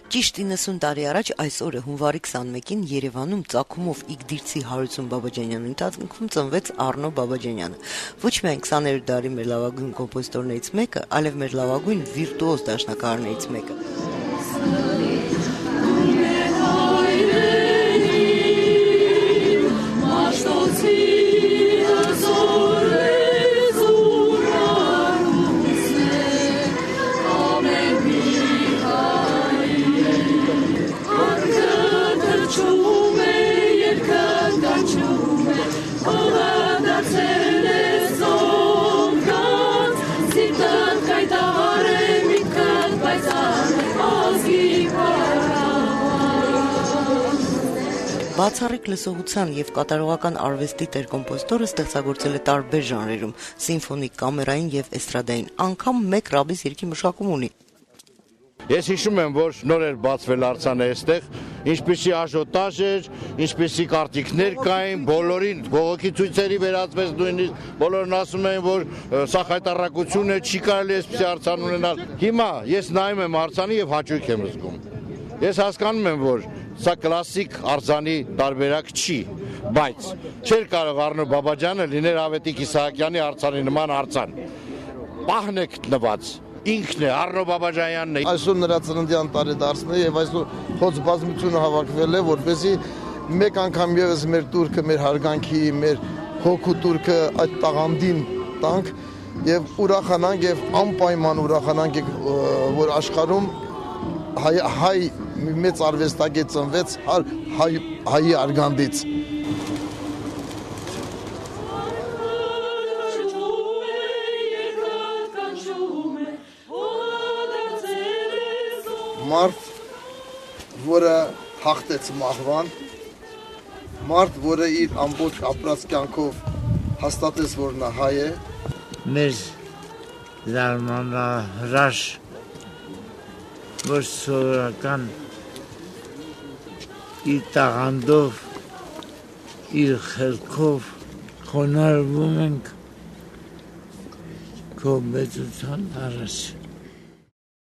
Ճիշտ 90 տարի առաջ այս օրը հունվարի 21-ին Երևանում ծագումով Իգդիրցի Հարություն Բաբաջանյանի ընտանիքում ծնվեց Առնո Բաբաջանյանը։ Ոչ միայն 20-րդ դարի մեր լավագույն կոմպոզիտորներից մեկը, այլև մեր լավագույն վիրտուոզ դաշնակահարներից մեկը։ Բացառիկ լսողության եւ կատարողական արվեստի տեր-կոմպոզիտորը ստեղծագործել է տարբեր ժանրերում՝ սիմֆոնիկ, կամերային եւ էստրադային, անգամ մեկ ռաբիս երգի մշակում ունի։ Ես հիշում եմ, որ նոր էր բացվել արձանը այստեղ, ինչպիսի աժոտաժ էր, ինչպիսի կարտիկներ կային, բոլորին բողոքի ցույցերի վերածվեց նույնիսկ, բոլորն ասում էին, որ սա խայտառակություն է, չի կարելի այսպիսի արձան ունենալ։ Հիմա ես նայում եմ արձանը եւ հաճույք եմ զգում։ Ես հասկանում եմ, որ սա կլասիկ արձանի տարբերակ չի, բայց չէր կարող Առնո Բաբաջյանը լինել Ավետիք Իսահակյանի արձանի նման արձան։ Պահն է գտնված, ինքն է, Առնո Բաբաջանյանն է։ Այսօր նրա ծննդյան տարեդարձն է եւ այսօր խոց բազմությունը հավաքվել է, որպեսզի մեկ անգամ եւս մեր տուրքը, մեր հարգանքի, մեր հոգու տուրքը այդ տաղանդին տանք եւ ուրախանանք եւ անպայման ուրախանանք, որ աշխարհում հայ մեծ արվեստագետ ծնվեց հայի արգանդից։ Մարդ, որը հաղթեց մահվան, մարդ, որը իր ամբողջ ապրած կյանքով հաստատեց, որ նա հայ է։ Մեր զարմանահրաշ որ սովորական իր տաղանդով, իր խելքով խոնարհվում ենք քո մեծության առաջ։